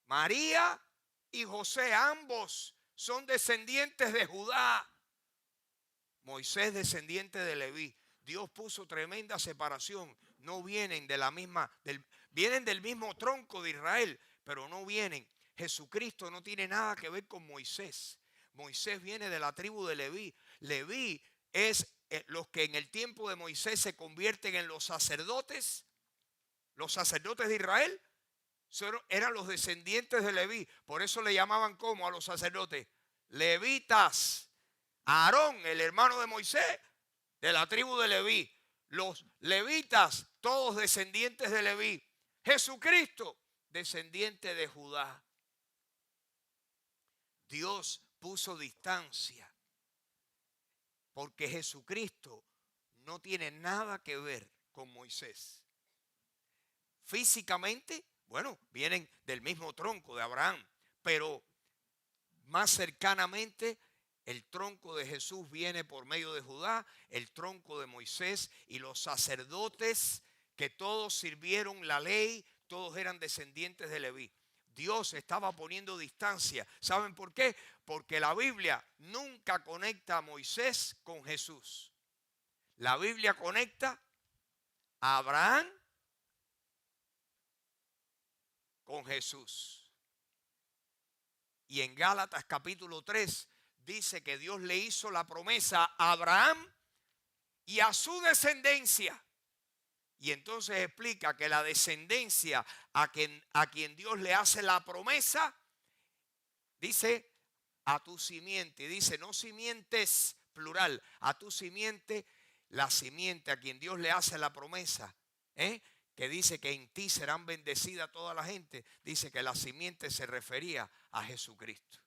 Speaker 1: María y José, ambos son descendientes de Judá. Moisés, descendiente de Leví. Dios puso tremenda separación. No vienen de la misma, vienen del mismo tronco de Israel, pero no vienen. Jesucristo no tiene nada que ver con Moisés. Moisés viene de la tribu de Leví. Leví es los que en el tiempo de Moisés se convierten en los sacerdotes. Los sacerdotes de Israel eran los descendientes de Leví. Por eso le llamaban como a los sacerdotes levitas. Aarón, el hermano de Moisés, de la tribu de Leví. Los levitas, todos descendientes de Leví. Jesucristo, descendiente de Judá. Dios puso distancia porque Jesucristo no tiene nada que ver con Moisés. Físicamente, bueno, vienen del mismo tronco de Abraham, pero más cercanamente el tronco de Jesús viene por medio de Judá, el tronco de Moisés y los sacerdotes que todos sirvieron la ley, todos eran descendientes de Leví. Dios estaba poniendo distancia. ¿Saben por qué? Porque la Biblia nunca conecta a Moisés con Jesús. La Biblia conecta a Abraham con Jesús. Y en Gálatas capítulo 3 dice que Dios le hizo la promesa a Abraham y a su descendencia. Y entonces explica que la descendencia a quien Dios le hace la promesa, dice a tu simiente. Dice no simientes plural, a tu simiente, la simiente a quien Dios le hace la promesa. Que dice que en ti serán bendecidas toda la gente. Dice que la simiente se refería a Jesucristo.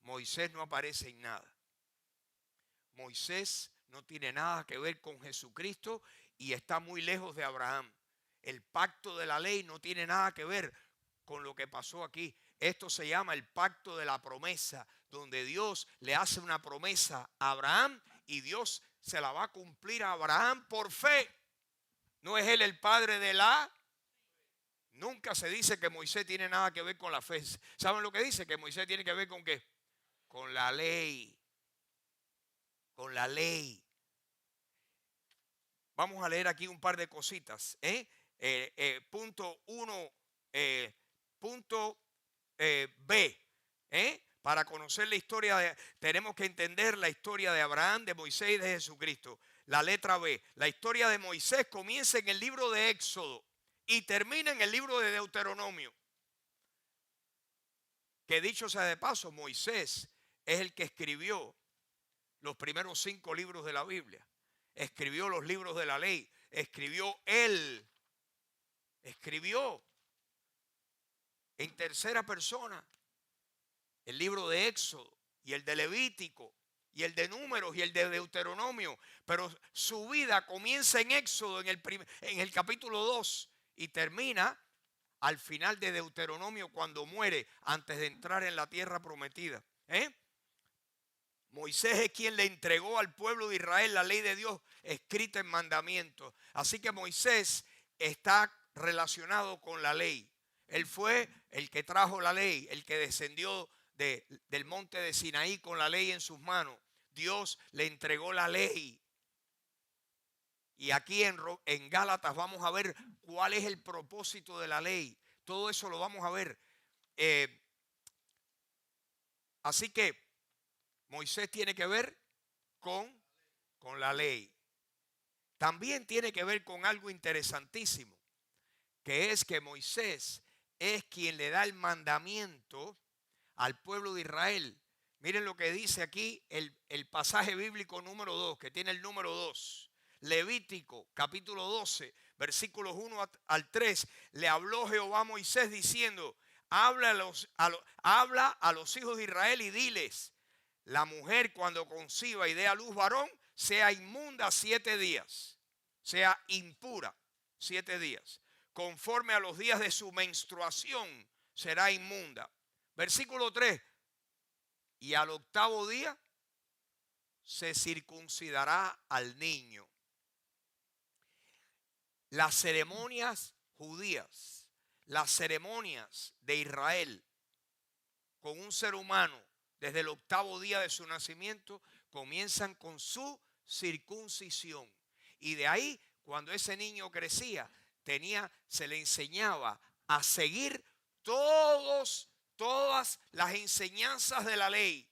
Speaker 1: Moisés no aparece en nada. Moisés no tiene nada que ver con Jesucristo y está muy lejos de Abraham. El pacto de la ley no tiene nada que ver con lo que pasó aquí. Esto se llama el pacto de la promesa, donde Dios le hace una promesa a Abraham y Dios se la va a cumplir a Abraham por fe. ¿No es él el padre de la? Nunca se dice que Moisés tiene nada que ver con la fe. ¿Saben lo que dice? Que Moisés tiene que ver con qué? Con la ley. Con la ley. Vamos a leer aquí un par de cositas. Punto 1, punto B. Para conocer la historia, tenemos que entender la historia de Abraham, de Moisés y de Jesucristo. La letra B. La historia de Moisés comienza en el libro de Éxodo y termina en el libro de Deuteronomio. Que dicho sea de paso, Moisés es el que escribió los primeros 5 libros de la Biblia. Escribió los libros de la ley. Escribió en tercera persona el libro de Éxodo y el de Levítico y el de Números y el de Deuteronomio. Pero su vida comienza en Éxodo en el capítulo 2 y termina al final de Deuteronomio cuando muere antes de entrar en la tierra prometida. Moisés es quien le entregó al pueblo de Israel la ley de Dios escrita en mandamientos. Así que Moisés está relacionado con la ley. Él fue el que trajo la ley, el que descendió del monte de Sinaí con la ley en sus manos. Dios le entregó la ley. Y aquí en Gálatas vamos a ver cuál es el propósito de la ley. Todo eso lo vamos a ver. Así que Moisés tiene que ver con la ley. También tiene que ver con algo interesantísimo, que es que Moisés es quien le da el mandamiento al pueblo de Israel. Miren lo que dice aquí el pasaje bíblico número 2, que tiene el número 2. Levítico, capítulo 12, versículos 1 al 3. Le habló Jehová a Moisés diciendo, habla a los hijos de Israel y diles, la mujer cuando conciba y dé a luz varón, sea inmunda 7 días, sea impura 7 días. Conforme a los días de su menstruación será inmunda. Versículo 3. Y al 8º día se circuncidará al niño. Las ceremonias judías, las ceremonias de Israel con un ser humano desde el 8º día de su nacimiento comienzan con su circuncisión. Y de ahí, cuando ese niño crecía, se le enseñaba a seguir todas las enseñanzas de la ley.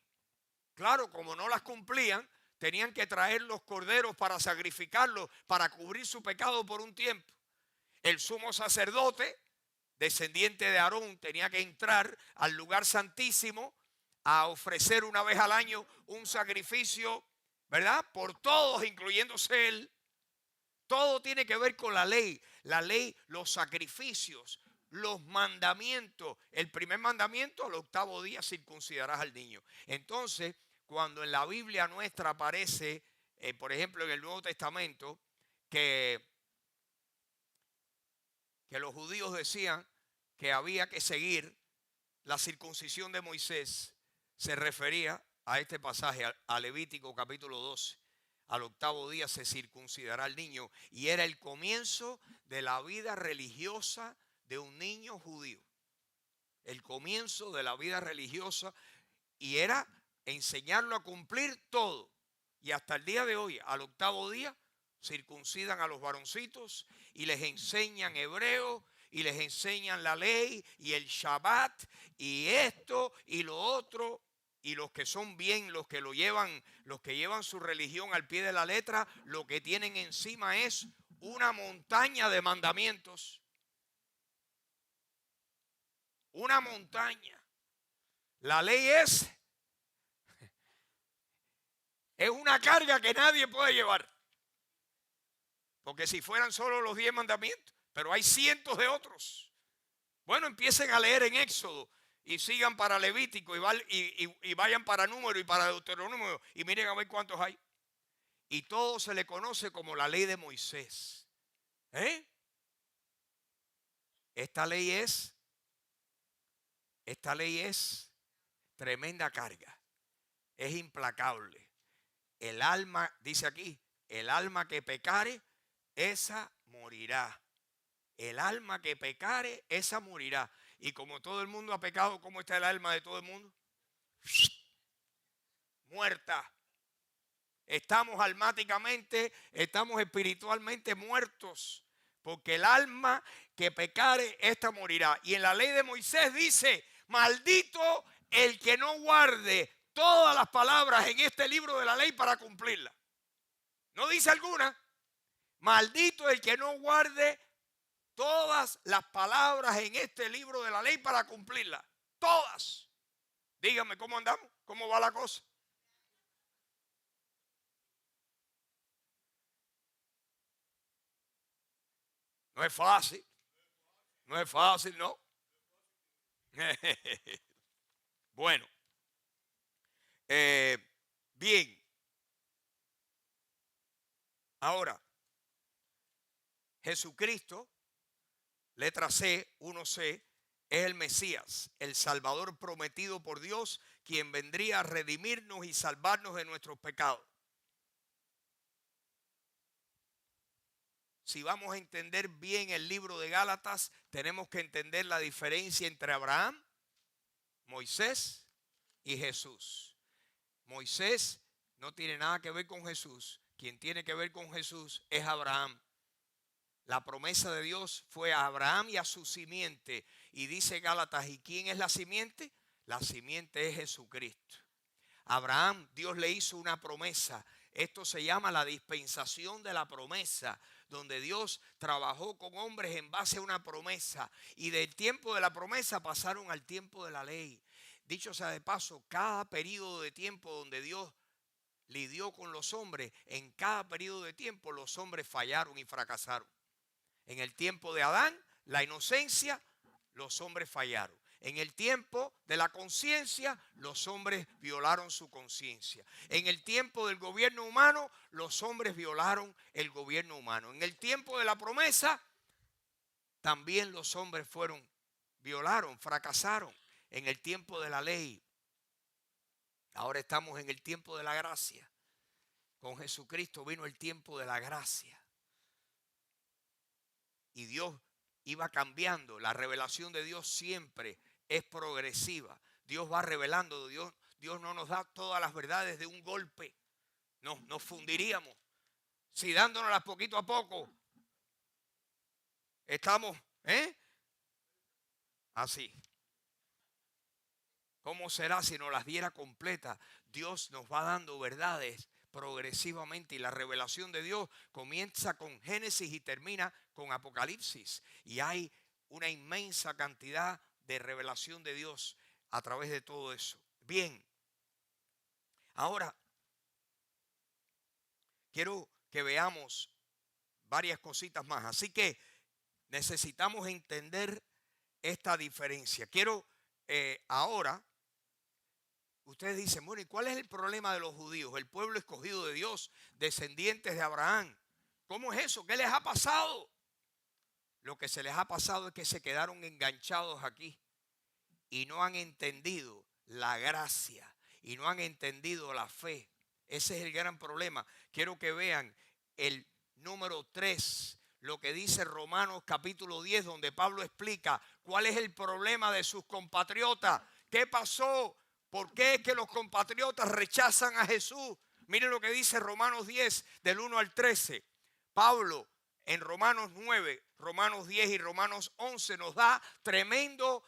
Speaker 1: Claro, como no las cumplían, tenían que traer los corderos para sacrificarlos, para cubrir su pecado por un tiempo. El sumo sacerdote, descendiente de Aarón, tenía que entrar al lugar santísimo a ofrecer una vez al año un sacrificio, ¿verdad? Por todos, incluyéndose él. Todo tiene que ver con la ley. La ley, los sacrificios, los mandamientos. El primer mandamiento, al 8º día circuncidarás al niño. Entonces, cuando en la Biblia nuestra aparece, por ejemplo, en el Nuevo Testamento, que los judíos decían que había que seguir la circuncisión de Moisés, se refería a este pasaje, a Levítico capítulo 12. Al 8º día se circuncidará al niño. Y era el comienzo de la vida religiosa de un niño judío. El comienzo de la vida religiosa. Y era enseñarlo a cumplir todo. Y hasta el día de hoy, al 8º día, circuncidan a los varoncitos y les enseñan hebreo y les enseñan la ley y el Shabbat y esto y lo otro. Y los que son bien, los que llevan su religión al pie de la letra, lo que tienen encima es una montaña de mandamientos. Una montaña. La ley es una carga que nadie puede llevar. Porque si fueran solo los 10 mandamientos, pero hay cientos de otros. Bueno, empiecen a leer en Éxodo y sigan para Levítico y vayan para Número y para Deuteronomio y miren a ver cuántos hay. Y todo se le conoce como la ley de Moisés. Esta ley es tremenda carga. Es implacable. El alma, dice aquí, el alma que pecare, esa morirá. El alma que pecare, esa morirá. Y como todo el mundo ha pecado, ¿cómo está el alma de todo el mundo? Muerta. Estamos almáticamente, estamos espiritualmente muertos. Porque el alma que pecare, esta morirá. Y en la ley de Moisés dice, maldito el que no guarde todas las palabras en este libro de la ley para cumplirla. ¿No dice alguna? Maldito el que no guarde todas las palabras en este libro de la ley para cumplirla. Todas. Díganme, ¿cómo andamos? ¿Cómo va la cosa? No es fácil. No es fácil, ¿no? Bueno. Bien. Ahora, Jesucristo, letra C, 1C, es el Mesías, el Salvador prometido por Dios, quien vendría a redimirnos y salvarnos de nuestros pecados. Si vamos a entender bien el libro de Gálatas, tenemos que entender la diferencia entre Abraham, Moisés y Jesús. Moisés no tiene nada que ver con Jesús. Quien tiene que ver con Jesús es Abraham. La promesa de Dios fue a Abraham y a su simiente. Y dice Gálatas, ¿y quién es la simiente? La simiente es Jesucristo. Abraham, Dios le hizo una promesa. Esto se llama la dispensación de la promesa, donde Dios trabajó con hombres en base a una promesa. Y del tiempo de la promesa pasaron al tiempo de la ley. Dicho sea de paso, cada periodo de tiempo donde Dios lidió con los hombres, en cada periodo de tiempo los hombres fallaron y fracasaron. En el tiempo de Adán, la inocencia, los hombres fallaron. En el tiempo de la conciencia, los hombres violaron su conciencia. En el tiempo del gobierno humano, los hombres violaron el gobierno humano. En el tiempo de la promesa, también los hombres violaron, fracasaron. En el tiempo de la ley, ahora estamos en el tiempo de la gracia. Con Jesucristo vino el tiempo de la gracia. Y Dios iba cambiando. La revelación de Dios siempre es progresiva. Dios va revelando. Dios no nos da todas las verdades de un golpe. Nos fundiríamos. Si dándonoslas poquito a poco, estamos, así. ¿Cómo será si nos las diera completa? Dios nos va dando verdades progresivamente y la revelación de Dios comienza con Génesis y termina con Apocalipsis. Y hay una inmensa cantidad de revelación de Dios a través de todo eso. Bien, ahora quiero que veamos varias cositas más. Así que necesitamos entender esta diferencia. Quiero ahora... Ustedes dicen, bueno, ¿y cuál es el problema de los judíos? El pueblo escogido de Dios, descendientes de Abraham. ¿Cómo es eso? ¿Qué les ha pasado? Lo que se les ha pasado es que se quedaron enganchados aquí y no han entendido la gracia y no han entendido la fe. Ese es el gran problema. Quiero que vean el número 3, lo que dice Romanos capítulo 10, donde Pablo explica cuál es el problema de sus compatriotas. ¿Qué pasó? ¿Por qué es que los compatriotas rechazan a Jesús? Miren lo que dice Romanos 10, del 1 al 13. Pablo en Romanos 9, Romanos 10 y Romanos 11 nos da tremendo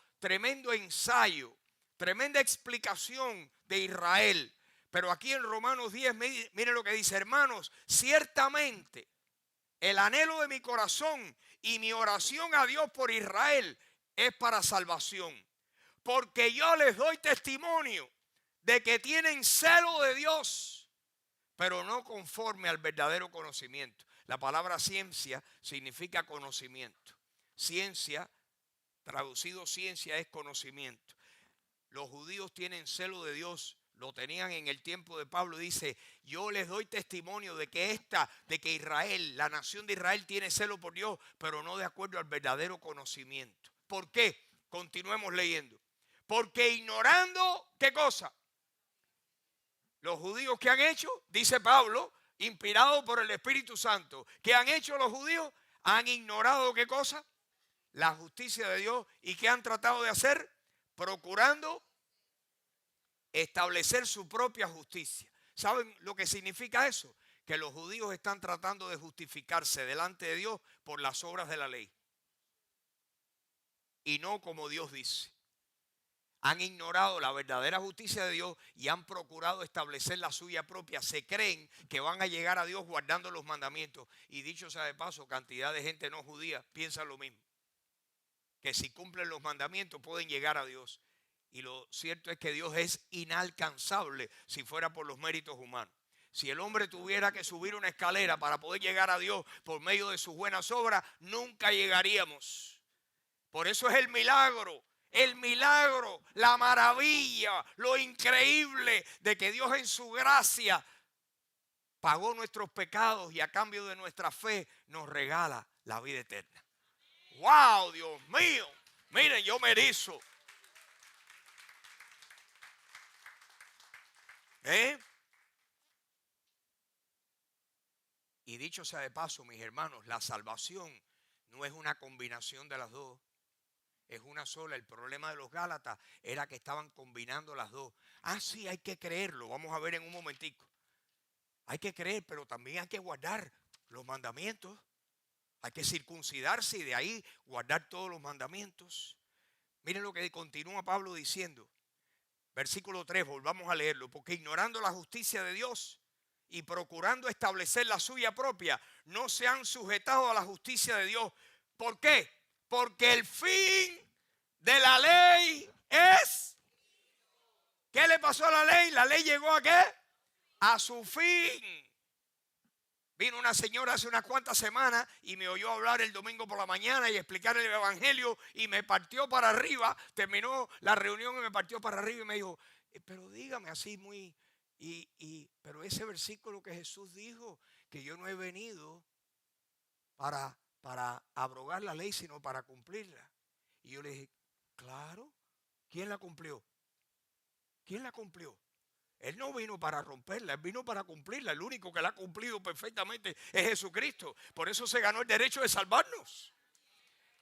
Speaker 1: ensayo, tremenda explicación de Israel. Pero aquí en Romanos 10, miren lo que dice, hermanos, ciertamente El anhelo de mi corazón y mi oración a Dios por Israel es para salvación. Porque yo les doy testimonio de que tienen celo de Dios, pero no conforme al verdadero conocimiento. La palabra ciencia significa conocimiento. Ciencia, traducido ciencia, es conocimiento. Los judíos tienen celo de Dios. Lo tenían en el tiempo de Pablo. Dice, yo les doy testimonio de que Israel, la nación de Israel tiene celo por Dios, pero no de acuerdo al verdadero conocimiento. ¿Por qué? Continuemos leyendo. Porque ignorando, ¿qué cosa? Los judíos, ¿qué han hecho? Dice Pablo, inspirado por el Espíritu Santo. ¿Qué han hecho los judíos? Han ignorado, ¿qué cosa? La justicia de Dios. ¿Y qué han tratado de hacer? Procurando establecer su propia justicia. ¿Saben lo que significa eso? Que los judíos están tratando de justificarse delante de Dios por las obras de la ley. Y no como Dios dice. Han ignorado la verdadera justicia de Dios y han procurado establecer la suya propia. Se creen que van a llegar a Dios guardando los mandamientos. Y dicho sea de paso, cantidad de gente no judía piensa lo mismo. Que si cumplen los mandamientos pueden llegar a Dios. Y lo cierto es que Dios es inalcanzable si fuera por los méritos humanos. Si el hombre tuviera que subir una escalera para poder llegar a Dios por medio de sus buenas obras, nunca llegaríamos. Por eso es el milagro, la maravilla, lo increíble de que Dios en su gracia pagó nuestros pecados y a cambio de nuestra fe nos regala la vida eterna. ¡Wow, Dios mío! Miren, yo me erizo. Y dicho sea de paso, mis hermanos, la salvación no es una combinación de las dos. Es una sola. El problema de los Gálatas era que estaban combinando las dos. Ah, sí, hay que creerlo. Vamos a ver en un momentico. Hay que creer, pero también hay que guardar los mandamientos. Hay que circuncidarse y de ahí guardar todos los mandamientos. Miren lo que continúa Pablo diciendo. Versículo 3, volvamos a leerlo. Porque ignorando la justicia de Dios y procurando establecer la suya propia, no se han sujetado a la justicia de Dios. ¿Por qué? Porque el fin de la ley es... ¿Qué le pasó a la ley? ¿La ley llegó a qué? A su fin. Vino una señora hace unas cuantas semanas y me oyó hablar el domingo por la mañana y explicar el evangelio y me partió para arriba. Terminó la reunión y me partió para arriba y me dijo, pero dígame así muy... pero ese versículo que Jesús dijo, que yo no he venido para abrogar la ley, sino para cumplirla. Y yo le dije, claro, ¿quién la cumplió? ¿Quién la cumplió? Él no vino para romperla, Él vino para cumplirla. El único que la ha cumplido perfectamente es Jesucristo. Por eso se ganó el derecho de salvarnos.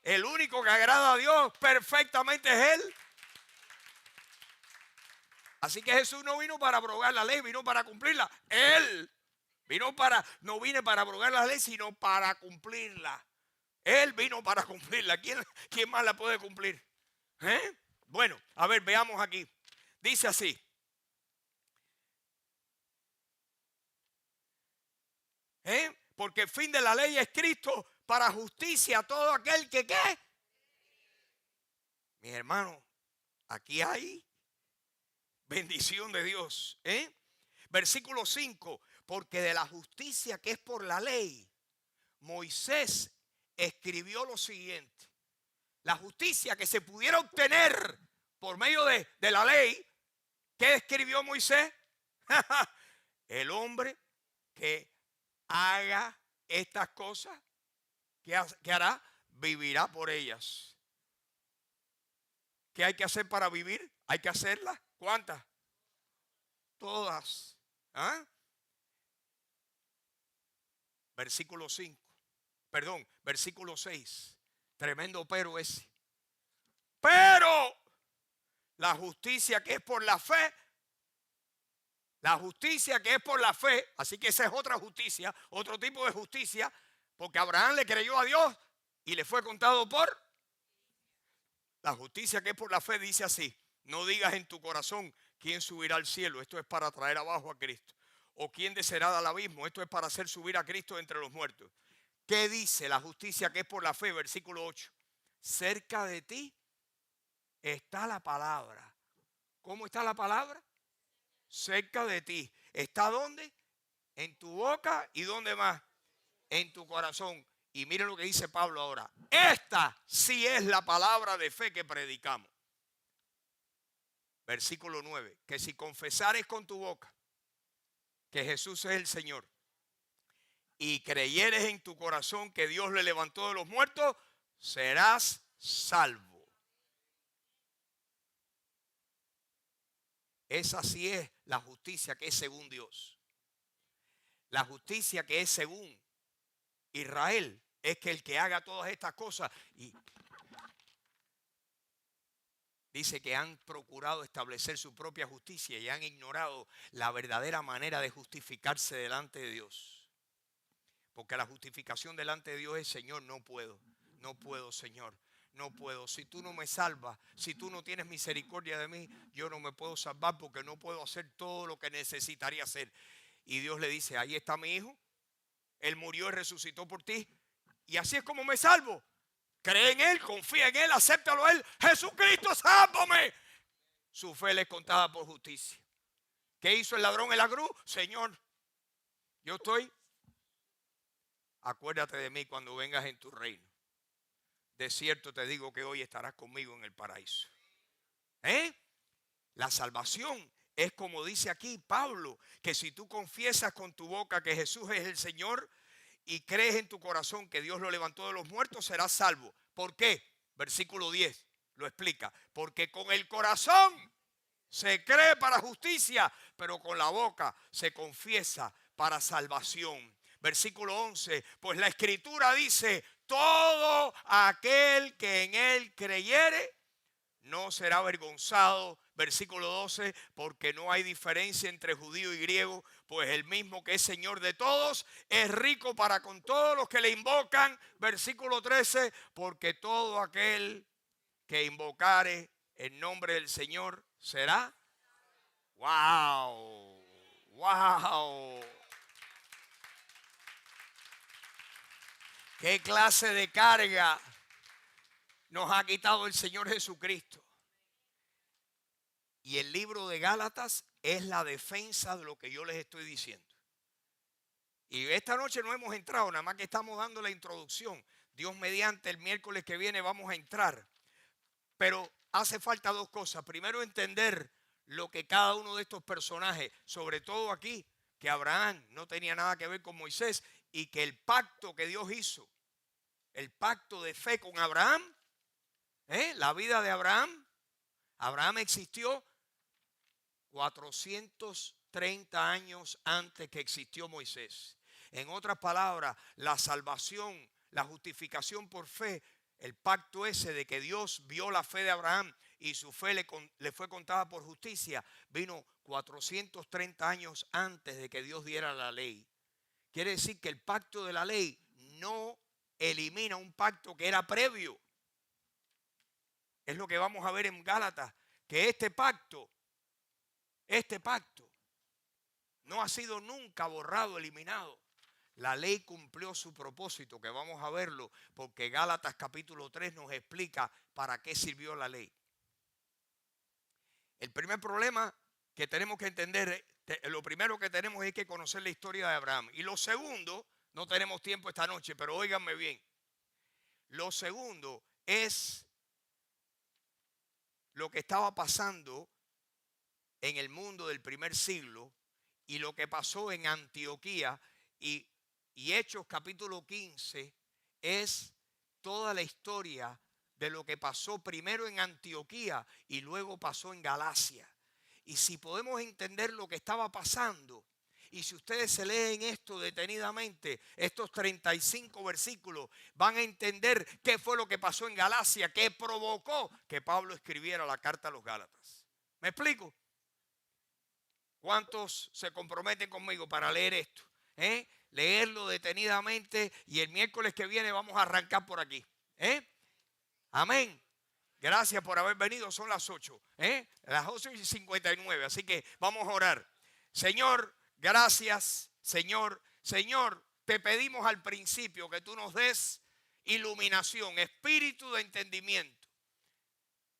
Speaker 1: El único que agrada a Dios perfectamente es Él. Así que Jesús no vino para abrogar la ley, vino para cumplirla. Él no vine para abrogar la ley, sino para cumplirla. Él vino para cumplirla. ¿Quién más la puede cumplir? Bueno, a ver, veamos aquí. Dice así. Porque el fin de la ley es Cristo para justicia a todo aquel que ¿qué? Mis hermanos, aquí hay bendición de Dios. Versículo 5, porque de la justicia que es por la ley, Moisés escribió lo siguiente. La justicia que se pudiera obtener por medio de la ley, ¿qué escribió Moisés? El hombre que haga estas cosas, ¿qué hará? Vivirá por ellas. ¿Qué hay que hacer para vivir? Hay que hacerlas. ¿Cuántas? Todas. Versículo 5. Perdón, versículo 6. Tremendo pero ese. Pero la justicia que es por la fe. La justicia que es por la fe, así que esa es otra justicia, otro tipo de justicia, porque Abraham le creyó a Dios y le fue contado por... La justicia que es por la fe dice así, no digas en tu corazón quién subirá al cielo, esto es para traer abajo a Cristo, o quién descerá al abismo, esto es para hacer subir a Cristo entre los muertos. ¿Qué dice la justicia que es por la fe? Versículo 8. Cerca de ti está la palabra. ¿Cómo está la palabra? Cerca de ti. ¿Está dónde? En tu boca. ¿Y dónde más? En tu corazón. Y miren lo que dice Pablo ahora. Esta sí es la palabra de fe que predicamos. Versículo 9. Que si confesares con tu boca que Jesús es el Señor y creyeres en tu corazón que Dios le levantó de los muertos, serás salvo. Esa sí es la justicia que es según Dios. La justicia que es según Israel es que el que haga todas estas cosas, y dice que han procurado establecer su propia justicia y han ignorado la verdadera manera de justificarse delante de Dios. Porque la justificación delante de Dios es: Señor, no puedo, Señor, no puedo. Si tú no me salvas, si tú no tienes misericordia de mí, yo no me puedo salvar porque no puedo hacer todo lo que necesitaría hacer. Y Dios le dice: ahí está mi hijo, él murió y resucitó por ti, y así es como me salvo. Cree en él, confía en él, acéptalo a él. Jesucristo, sálvame. Su fe le es contada por justicia. ¿Qué hizo el ladrón en la cruz? Señor, yo estoy. Acuérdate de mí cuando vengas en tu reino. De cierto te digo que hoy estarás conmigo en el paraíso. La salvación es como dice aquí Pablo, que si tú confiesas con tu boca que Jesús es el Señor y crees en tu corazón que Dios lo levantó de los muertos, serás salvo. ¿Por qué? Versículo 10 lo explica. Porque con el corazón se cree para justicia, pero con la boca se confiesa para salvación. Versículo 11, pues la Escritura dice: todo aquel que en él creyere no será avergonzado. Versículo 12, porque no hay diferencia entre judío y griego, pues el mismo que es Señor de todos es rico para con todos los que le invocan. Versículo 13, porque todo aquel que invocare el nombre del Señor será. ¡Wow! ¡Wow! ¿Qué clase de carga nos ha quitado el Señor Jesucristo? Y el libro de Gálatas es la defensa de lo que yo les estoy diciendo. Y esta noche no hemos entrado, nada más que estamos dando la introducción. Dios mediante, el miércoles que viene vamos a entrar. Pero hace falta dos cosas. Primero, entender lo que cada uno de estos personajes, sobre todo aquí, que Abraham no tenía nada que ver con Moisés, y que el pacto que Dios hizo, el pacto de fe con Abraham, la vida de Abraham existió 430 años antes que existió Moisés. En otras palabras, la salvación, la justificación por fe, el pacto ese de que Dios vio la fe de Abraham y su fe le fue contada por justicia, vino 430 años antes de que Dios diera la ley. Quiere decir que el pacto de la ley no elimina un pacto que era previo. Es lo que vamos a ver en Gálatas, que este pacto no ha sido nunca borrado, eliminado. La ley cumplió su propósito, que vamos a verlo, porque Gálatas capítulo 3 nos explica para qué sirvió la ley. El primer problema que tenemos que entender, lo primero que tenemos es que conocer la historia de Abraham. Y lo segundo, no tenemos tiempo esta noche, pero óiganme bien. Lo segundo es lo que estaba pasando en el mundo del primer siglo y lo que pasó en Antioquía. Y Hechos capítulo 15 es toda la historia de lo que pasó primero en Antioquía y luego pasó en Galacia. Y si podemos entender lo que estaba pasando, y si ustedes se leen esto detenidamente, estos 35 versículos, van a entender qué fue lo que pasó en Galacia, qué provocó que Pablo escribiera la carta a los Gálatas. ¿Me explico? ¿Cuántos se comprometen conmigo para leer esto? Leerlo detenidamente, y el miércoles que viene vamos a arrancar por aquí. Amén. Gracias por haber venido, son las 8. Las 8:59, así que vamos a orar. Señor, gracias, Señor. Señor, te pedimos al principio que tú nos des iluminación, espíritu de entendimiento.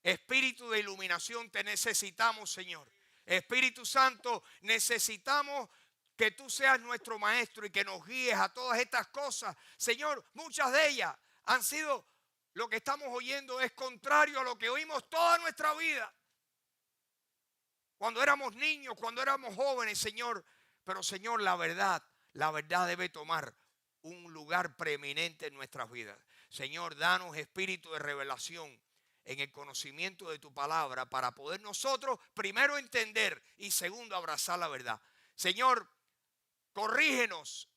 Speaker 1: Espíritu de iluminación te necesitamos, Señor. Espíritu Santo, necesitamos que tú seas nuestro maestro y que nos guíes a todas estas cosas. Señor, muchas de ellas han sido, lo que estamos oyendo es contrario a lo que oímos toda nuestra vida. Cuando éramos niños, cuando éramos jóvenes, Señor. Pero, Señor, la verdad debe tomar un lugar preeminente en nuestras vidas. Señor, danos espíritu de revelación en el conocimiento de tu palabra para poder nosotros, primero, entender y segundo, abrazar la verdad. Señor, corrígenos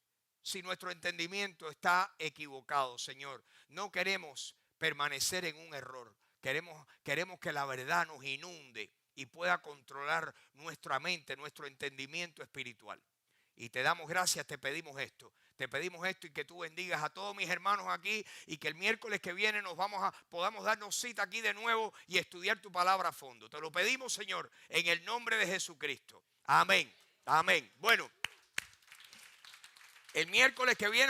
Speaker 1: si nuestro entendimiento está equivocado, Señor. No queremos permanecer en un error. Queremos que la verdad nos inunde y pueda controlar nuestra mente, nuestro entendimiento espiritual. Y te damos gracias, te pedimos esto y que tú bendigas a todos mis hermanos aquí y que el miércoles que viene podamos darnos cita aquí de nuevo y estudiar tu palabra a fondo. Te lo pedimos, Señor, en el nombre de Jesucristo. Amén. Amén. Bueno, el miércoles que viene